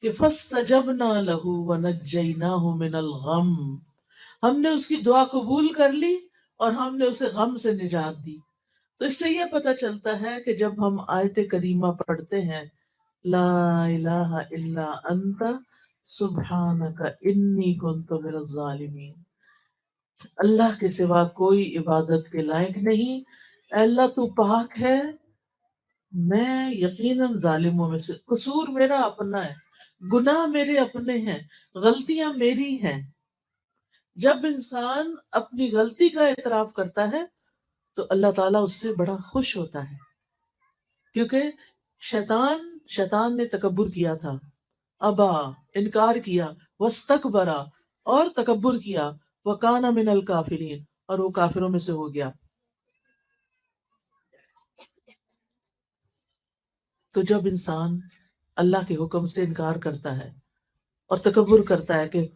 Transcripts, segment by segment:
کہ فَاسْتَجَبْنَا لَهُ وَنَجَّيْنَاهُ مِنَ الْغَمِّ، ہم نے اس کی دعا قبول کر لی اور ہم نے اسے غم سے نجات دی۔ تو اس سے یہ پتہ چلتا ہے کہ جب ہم آیت کریمہ پڑھتے ہیں لا الہ الا انت سبحانک انی کنت من الظالمین، اللہ کے سوا کوئی عبادت کے لائق نہیں، اے اللہ تو پاک ہے، میں یقیناً ظالموں میں سے، قصور میرا اپنا ہے، گناہ میرے اپنے ہیں، غلطیاں میری ہیں۔ جب انسان اپنی غلطی کا اعتراف کرتا ہے تو اللہ تعالیٰ اس سے بڑا خوش ہوتا ہے، کیونکہ شیطان نے تکبر کیا تھا، ابا، انکار کیا، واستکبرا، اور تکبر کیا، وکان من الکافرین، اور وہ کافروں میں سے ہو گیا۔ تو جب انسان اللہ کے حکم سے انکار کرتا ہے اور تکبر کرتا ہے کہ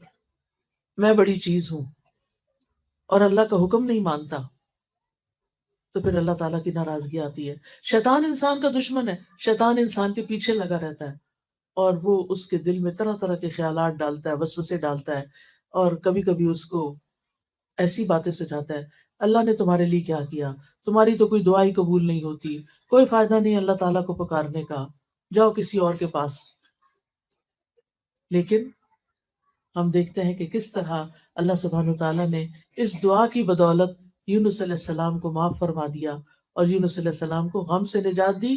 میں بڑی چیز ہوں اور اللہ کا حکم نہیں مانتا، تو پھر اللہ تعالیٰ کی ناراضگی آتی ہے۔ شیطان انسان کا دشمن ہے، شیطان انسان کے پیچھے لگا رہتا ہے اور وہ اس کے دل میں طرح طرح کے خیالات ڈالتا ہے، وسوسے ڈالتا ہے، اور کبھی کبھی اس کو ایسی باتیں سجاتا ہے، اللہ نے تمہارے لیے کیا کیا، تمہاری تو کوئی دعا ہی قبول نہیں ہوتی، کوئی فائدہ نہیں اللہ تعالیٰ کو پکارنے کا، جاؤ کسی اور کے پاس۔ لیکن ہم دیکھتے ہیں کہ کس طرح اللہ سبحانہ وتعالیٰ نے اس دعا کی بدولت یونس علیہ السلام کو معاف فرما دیا اور یونس علیہ السلام کو غم سے نجات دی،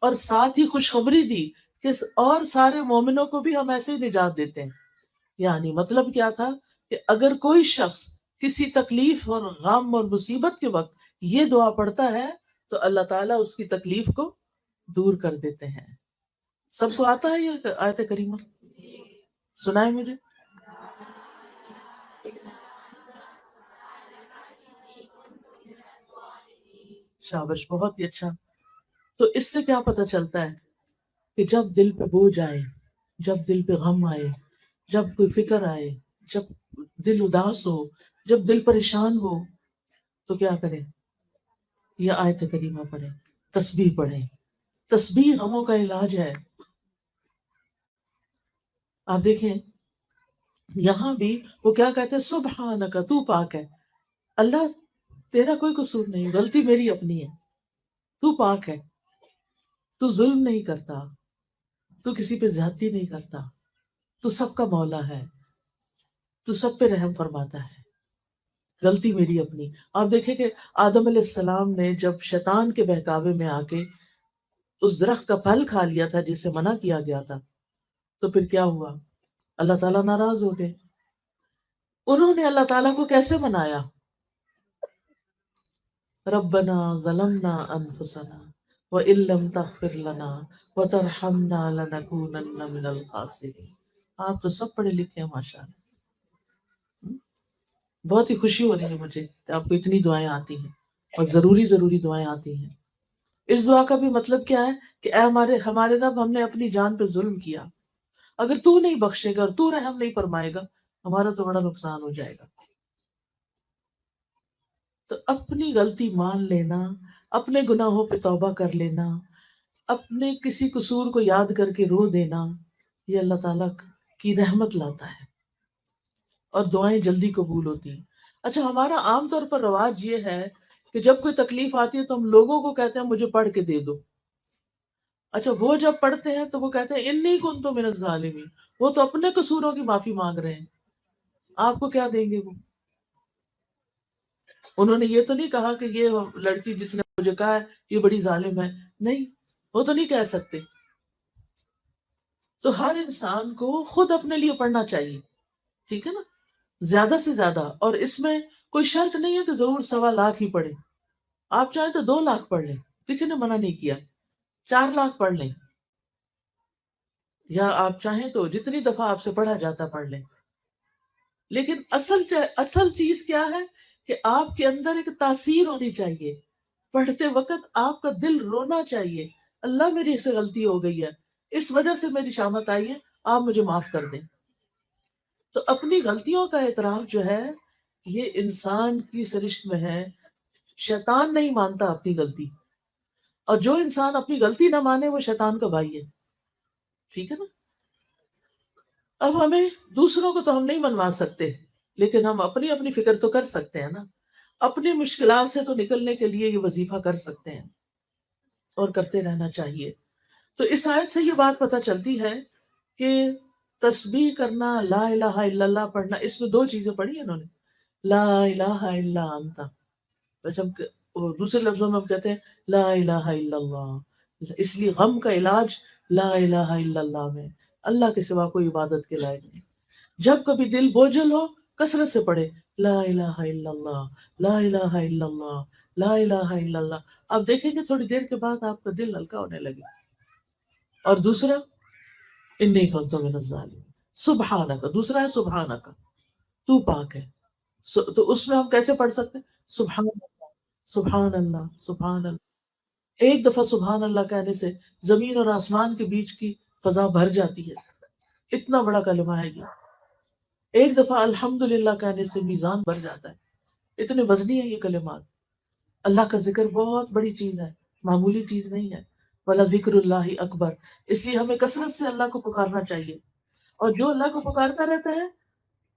اور ساتھ ہی خوشخبری دی کہ اور سارے مومنوں کو بھی ہم ایسے ہی نجات دیتے ہیں۔ یعنی مطلب کیا تھا کہ اگر کوئی شخص کسی تکلیف اور غم اور مصیبت کے وقت یہ دعا پڑھتا ہے تو اللہ تعالیٰ اس کی تکلیف کو دور کر دیتے ہیں۔ سب کو آتا ہے یہ آیت کریمہ؟ سنائیں مجھے۔ شابش، بہت ہی اچھا۔ تو اس سے کیا پتہ چلتا ہے کہ جب دل پہ بوجھ آئے، جب دل پہ غم آئے، جب کوئی فکر آئے، جب دل اداس ہو، جب دل پریشان ہو، تو کیا کریں؟ یہ آیت کریمہ پڑھیں، تسبیح پڑھیں۔ تسبیح غموں کا علاج ہے۔ آپ دیکھیں یہاں بھی وہ کیا کہتے ہیں، سبحانک، تو پاک ہے، اللہ تیرا کوئی قصور نہیں، غلطی میری اپنی ہے، تو پاک ہے، تو ظلم نہیں کرتا، تو کسی پہ زیادتی نہیں کرتا، تو سب کا مولا ہے، تو سب پہ رحم فرماتا ہے، غلطی میری اپنی۔ آپ دیکھیں کہ آدم علیہ السلام نے جب شیطان کے بہکاوے میں آ کے اس درخت کا پھل کھا لیا تھا جس سے منع کیا گیا تھا، تو پھر کیا ہوا؟ اللہ تعالیٰ ناراض ہو گئے۔ انہوں نے اللہ تعالیٰ کو کیسے منایا؟ ربنا ظلمنا انفسنا وان لم تغفر لنا وترحمنا لنکونن من الخاسرین۔ آپ تو سب پڑھے لکھے ہیں ماشاءاللہ، بہت ہی خوشی ہو رہی ہے مجھے کہ آپ کو اتنی دعائیں آتی ہیں اور ضروری دعائیں آتی ہیں۔ اس دعا کا بھی مطلب کیا ہے کہ اے ہمارے رب، ہم نے اپنی جان پہ ظلم کیا، اگر تو نہیں بخشے گا اور تو رحم نہیں فرمائے گا ہمارا تو بڑا نقصان ہو جائے گا۔ تو اپنی غلطی مان لینا، اپنے گناہوں پہ توبہ کر لینا، اپنے کسی قصور کو یاد کر کے رو دینا، یہ اللہ تعالیٰ کی رحمت لاتا ہے اور دعائیں جلدی قبول ہوتی ہیں۔ اچھا، ہمارا عام طور پر رواج یہ ہے کہ جب کوئی تکلیف آتی ہے تو ہم لوگوں کو کہتے ہیں مجھے پڑھ کے دے دو۔ اچھا، وہ جب پڑھتے ہیں تو وہ کہتے ہیں انی کنت من الظالمین، وہ تو اپنے قصوروں کی معافی مانگ رہے ہیں، آپ کو کیا دیں گے وہ؟ انہوں نے یہ تو نہیں کہا کہ یہ لڑکی جس نے مجھے کہا ہے یہ بڑی ظالم ہے، نہیں، وہ تو نہیں کہہ سکتے۔ تو ہر انسان کو خود اپنے لیے پڑھنا چاہیے، ٹھیک ہے نا، زیادہ سے زیادہ۔ اور اس میں کوئی شرط نہیں ہے کہ ضرور 1.25 ہی پڑھیں، آپ چاہیں تو 2 لاکھ پڑھ لیں، کسی نے منع نہیں کیا، 4 لاکھ پڑھ لیں، یا آپ چاہیں تو جتنی دفعہ آپ سے پڑھا جاتا پڑھ لیں۔ لیکن اصل چیز کیا ہے کہ آپ کے اندر ایک تاثیر ہونی چاہیے، پڑھتے وقت آپ کا دل رونا چاہیے، اللہ میری سے غلطی ہو گئی ہے، اس وجہ سے میری شامت آئی ہے، آپ مجھے معاف کر دیں۔ تو اپنی غلطیوں کا اعتراف جو ہے یہ انسان کی سرشت میں ہے۔ شیطان نہیں مانتا اپنی غلطی، اور جو انسان اپنی غلطی نہ مانے وہ شیطان کا بھائی ہے، ٹھیک ہے نا۔ اب ہمیں دوسروں کو تو ہم نہیں منوا سکتے، لیکن ہم اپنی اپنی فکر تو کر سکتے ہیں نا، اپنی مشکلات سے تو نکلنے کے لیے یہ وظیفہ کر سکتے ہیں اور کرتے رہنا چاہیے۔ تو اس آیت سے یہ بات پتہ چلتی ہے کہ تسبیح کرنا، لا الہ الا اللہ پڑھنا، اس میں دو چیزیں پڑھی ہیں انہوں نے، لا الہ الا انت، ویسے وہ دوسرے لفظوں میں ہم کہتے ہیں لا الہ الا اللہ، اس لیے غم کا علاج لا الہ الا اللہ میں، اللہ کے سوا کوئی عبادت کے لائق نہیں۔ جب کبھی دل بوجھل ہو، کثرت سے پڑھے لا الہ الا اللہ، لا الہ الا اللہ، لا الہ الا اللہ، آپ دیکھیں گے تھوڑی دیر کے بعد آپ کا دل ہلکا ہونے لگے۔ اور دوسرا انی کنت من الظالمین، سبحانک، دوسرا ہے سبحانک، تو پاک ہے۔ تو اس میں ہم کیسے پڑھ سکتے ہیں؟ سبحان اللہ، سبحان اللہ، سبحان اللہ۔ ایک دفعہ سبحان اللہ کہنے سے زمین اور آسمان کے بیچ کی فضا بھر جاتی ہے، اتنا بڑا کلمہ ہے یہ۔ ایک دفعہ الحمدللہ کہنے سے میزان بھر جاتا ہے، اتنے وزنی ہے یہ کلمات۔ اللہ کا ذکر بہت بڑی چیز ہے، معمولی چیز نہیں ہے۔ وَلَذِكْرُ اللَّهِ اکبر، اس لیے ہمیں کثرت سے اللہ کو پکارنا چاہیے، اور جو اللہ کو پکارتا رہتا ہے،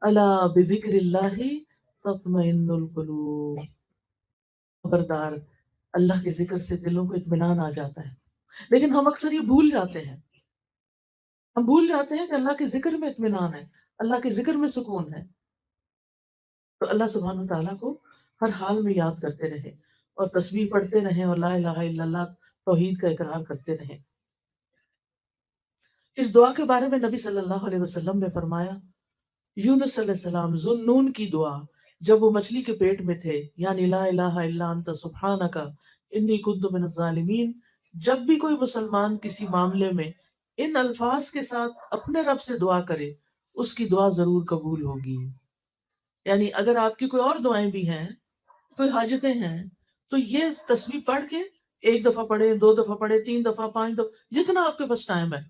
الا بذکر اللہ تطمئن القلوب، خبردار، اللہ کے ذکر سے دلوں کو اطمینان آ جاتا ہے۔ لیکن ہم اکثر یہ بھول جاتے ہیں، ہم بھول جاتے ہیں کہ اللہ کے ذکر میں اطمینان ہے، اللہ کے ذکر میں سکون ہے۔ تو اللہ سبحانہ تعالیٰ کو ہر حال میں یاد کرتے رہے، اور تسبیح پڑھتے رہیں، اور لا الہ الا اللہ توحید کا اقرار کرتے رہیں۔ اس دعا کے بارے میں نبی صلی اللہ علیہ وسلم نے فرمایا، یونس علیہ السلام ذوالنون کی دعا جب وہ مچھلی کے پیٹ میں تھے، یعنی لا الہ الا انت سبحانک انی کنت من الظالمین، جب بھی کوئی مسلمان کسی معاملے میں ان الفاظ کے ساتھ اپنے رب سے دعا کرے، اس کی دعا ضرور قبول ہوگی۔ یعنی اگر آپ کی کوئی اور دعائیں بھی ہیں، کوئی حاجتیں ہیں، تو یہ تسبیح پڑھ کے ایک دفعہ پڑھے، دو دفعہ پڑھے، تین دفعہ، پانچ دفعہ، جتنا آپ کے پاس ٹائم ہے،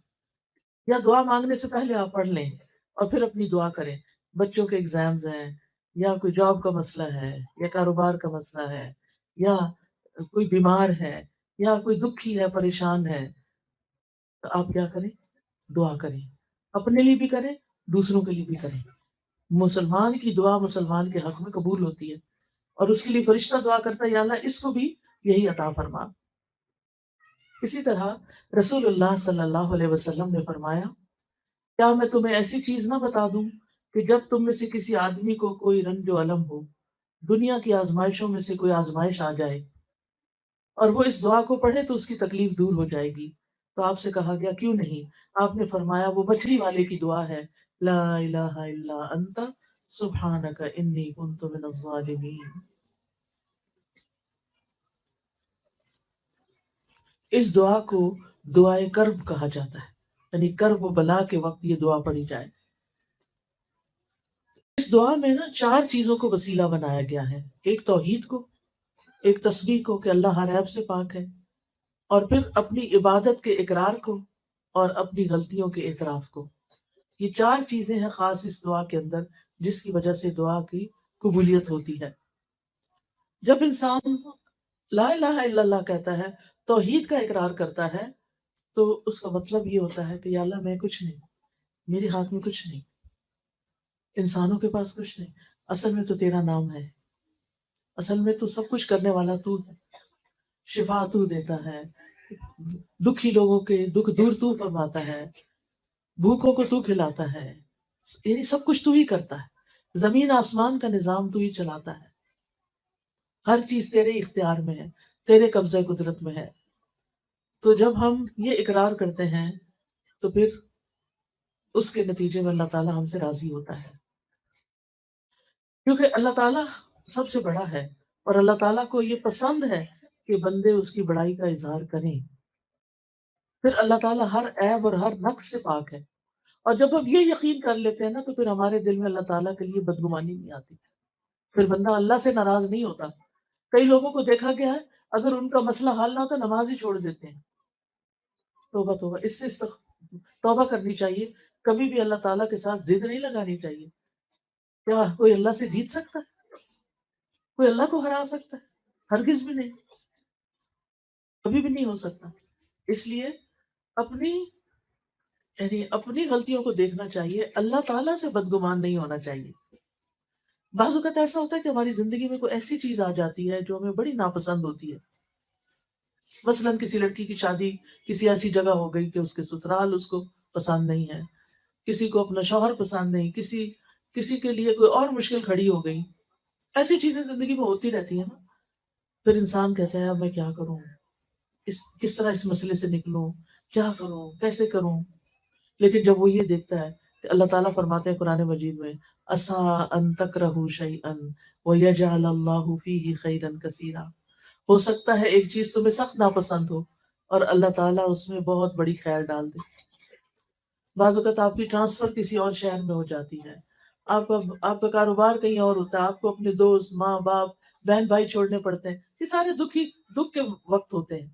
یا دعا مانگنے سے پہلے آپ پڑھ لیں اور پھر اپنی دعا کریں۔ بچوں کے ایگزامز ہیں، یا کوئی جاب کا مسئلہ ہے، یا کاروبار کا مسئلہ ہے، یا کوئی بیمار ہے، یا کوئی دکھی ہے، پریشان ہے، تو آپ کیا کریں؟ دعا کریں، اپنے لیے بھی کریں، دوسروں کے لیے بھی کریں۔ مسلمان کی دعا مسلمان کے حق میں قبول ہوتی ہے، اور اس کے لیے فرشتہ دعا کرتا ہے، یا اللہ اس کو بھی یہی عطا فرما۔ اسی طرح رسول اللہ صلی اللہ علیہ وسلم نے فرمایا، کیا میں تمہیں ایسی چیز نہ بتا دوں کہ جب تم میں سے کسی آدمی کو کوئی رنج و الم ہو، دنیا کی آزمائشوں میں سے کوئی آزمائش آ جائے، اور وہ اس دعا کو پڑھے تو اس کی تکلیف دور ہو جائے گی؟ تو آپ سے کہا گیا کیوں نہیں؟ آپ نے فرمایا وہ مچھلی والے کی دعا ہے، لا الہ الا انت سبحانک انی کنت من الظالمین۔ اس دعا کو دعائے کرب کہا جاتا ہے، یعنی کرب و بلا کے وقت یہ دعا پڑھی جائے۔ اس دعا میں نا چار چیزوں کو وسیلہ بنایا گیا ہے، ایک توحید کو، ایک تسبیح کو کہ اللہ ہر عیب سے پاک ہے، اور پھر اپنی عبادت کے اقرار کو، اور اپنی غلطیوں کے اعتراف کو۔ یہ چار چیزیں ہیں خاص اس دعا کے اندر، جس کی وجہ سے دعا کی قبولیت ہوتی ہے۔ جب انسان لا الہ الا اللہ کہتا ہے، توحید کا اقرار کرتا ہے، تو اس کا مطلب یہ ہوتا ہے کہ یا اللہ میں کچھ نہیں، میرے ہاتھ میں کچھ نہیں، انسانوں کے پاس کچھ نہیں، اصل میں تو تیرا نام ہے، اصل میں تو سب کچھ کرنے والا تو ہے، شفا تو دیتا ہے، دکھی لوگوں کے دکھ دور تو فرماتا ہے، بھوکوں کو تو کھلاتا ہے، یعنی سب کچھ تو ہی کرتا ہے، زمین آسمان کا نظام تو ہی چلاتا ہے، ہر چیز تیرے اختیار میں ہے، تیرے قبضہ قدرت میں ہے۔ تو جب ہم یہ اقرار کرتے ہیں، تو پھر اس کے نتیجے میں اللہ تعالیٰ ہم سے راضی ہوتا ہے، کیونکہ اللہ تعالیٰ سب سے بڑا ہے، اور اللہ تعالیٰ کو یہ پسند ہے کہ بندے اس کی بڑائی کا اظہار کریں۔ پھر اللہ تعالیٰ ہر عیب اور ہر نقص سے پاک ہے، اور جب ہم یہ یقین کر لیتے ہیں نا، تو پھر ہمارے دل میں اللہ تعالیٰ کے لیے بدگمانی نہیں آتی، پھر بندہ اللہ سے ناراض نہیں ہوتا۔ کئی لوگوں کو دیکھا گیا ہے، اگر ان کا مسئلہ حل نہ ہوتا نماز ہی چھوڑ دیتے ہیں۔ توبہ توبہ، اس سے توبہ کرنی چاہیے، کبھی بھی اللہ تعالیٰ کے ساتھ ضد نہیں لگانی چاہیے۔ کیا کوئی اللہ سے جیت سکتا ہے؟ کوئی اللہ کو ہرا سکتا ہے؟ ہرگز بھی نہیں، کبھی بھی نہیں ہو سکتا۔ اس لیے اپنی یعنی اپنی غلطیوں کو دیکھنا چاہیے، اللہ تعالیٰ سے بدگمان نہیں ہونا چاہیے۔ بعض اوقات ایسا ہوتا ہے کہ ہماری زندگی میں کوئی ایسی چیز آ جاتی ہے جو ہمیں بڑی ناپسند ہوتی ہے، مثلاً کسی لڑکی کی شادی کسی ایسی جگہ ہو گئی کہ اس کے سسرال اس کو پسند نہیں ہے، کسی کو اپنا شوہر پسند نہیں، کسی کے لیے کوئی اور مشکل کھڑی ہو گئی، ایسی چیزیں زندگی میں ہوتی رہتی ہیں نا۔ پھر انسان کہتا ہے اب میں کیا کروں، کس طرح اس مسئلے سے نکلوں، کیا کروں، کیسے کروں؟ لیکن جب وہ یہ دیکھتا ہے کہ اللہ تعالیٰ فرماتے ہیں قرآن مجید میں عَسَىٰ أَن تَكْرَهُوا شَيْئًا وَيَجْعَلَ اللَّهُ فِيهِ خَيْرًا كَثِيرًا، ہو سکتا ہے ایک چیز تمہیں سخت ناپسند ہو اور اللہ تعالیٰ اس میں بہت بڑی خیر ڈال دے۔ بعض اوقات آپ کی ٹرانسفر کسی اور شہر میں ہو جاتی ہے، آپ کا کاروبار کہیں اور ہوتا ہے، آپ کو اپنے دوست، ماں باپ، بہن بھائی چھوڑنے پڑتے ہیں، یہ سارے دکھ کے وقت ہوتے ہیں،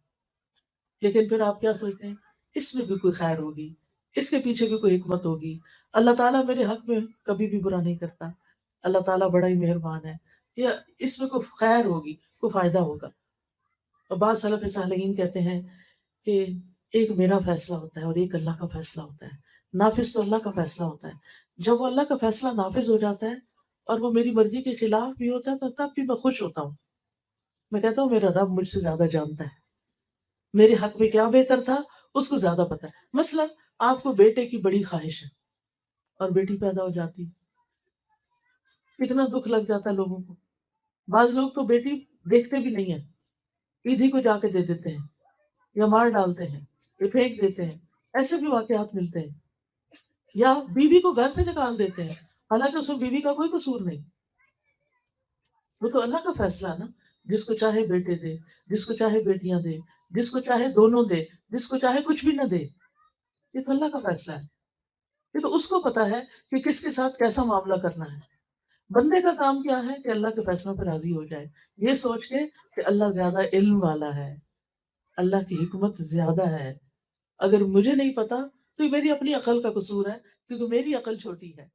لیکن پھر آپ کیا سوچتے ہیں اس میں بھی کوئی خیر ہوگی، اس کے پیچھے بھی کوئی حکمت ہوگی، اللہ تعالیٰ میرے حق میں کبھی بھی برا نہیں کرتا، اللہ تعالیٰ بڑا ہی مہربان ہے، یا اس میں کوئی خیر ہوگی، کوئی فائدہ ہوگا۔ اور بعض سلف صالحین کہتے ہیں کہ ایک میرا فیصلہ ہوتا ہے اور ایک اللہ کا فیصلہ ہوتا ہے، نافذ تو اللہ کا فیصلہ ہوتا ہے، جب وہ اللہ کا فیصلہ نافذ ہو جاتا ہے اور وہ میری مرضی کے خلاف بھی ہوتا ہے تو تب بھی میں خوش ہوتا ہوں، میں کہتا ہوں میرا رب مجھ سے زیادہ جانتا ہے، میرے حق میں کیا بہتر تھا اس کو زیادہ پتا ہے۔ مثلا آپ کو بیٹے کی بڑی خواہش ہے اور بیٹی پیدا ہو جاتی ہے، اتنا دکھ لگ جاتا ہے لوگوں کو، بعض لوگ تو بیٹی دیکھتے بھی نہیں ہیں، عید ہی کو جا کے دے دیتے ہیں یا مار ڈالتے ہیں یا پھینک دیتے ہیں، ایسے بھی واقعات ملتے ہیں، یا بیوی کو گھر سے نکال دیتے ہیں حالانکہ اس میں بیوی کا کوئی قصور نہیں، وہ تو اللہ کا فیصلہ ہے نا، جس کو چاہے بیٹے دے، جس کو چاہے بیٹیاں دے، جس کو چاہے دونوں دے، جس کو چاہے کچھ بھی نہ دے، یہ تو اللہ کا فیصلہ ہے، یہ تو اس کو پتا ہے کہ کس کے ساتھ کیسا معاملہ کرنا ہے۔ بندے کا کام کیا ہے کہ اللہ کے فیصلوں پہ راضی ہو جائے، یہ سوچ کے کہ اللہ زیادہ علم والا ہے، اللہ کی حکمت زیادہ ہے، اگر مجھے نہیں پتا تو یہ میری اپنی عقل کا قصور ہے کیونکہ میری عقل چھوٹی ہے۔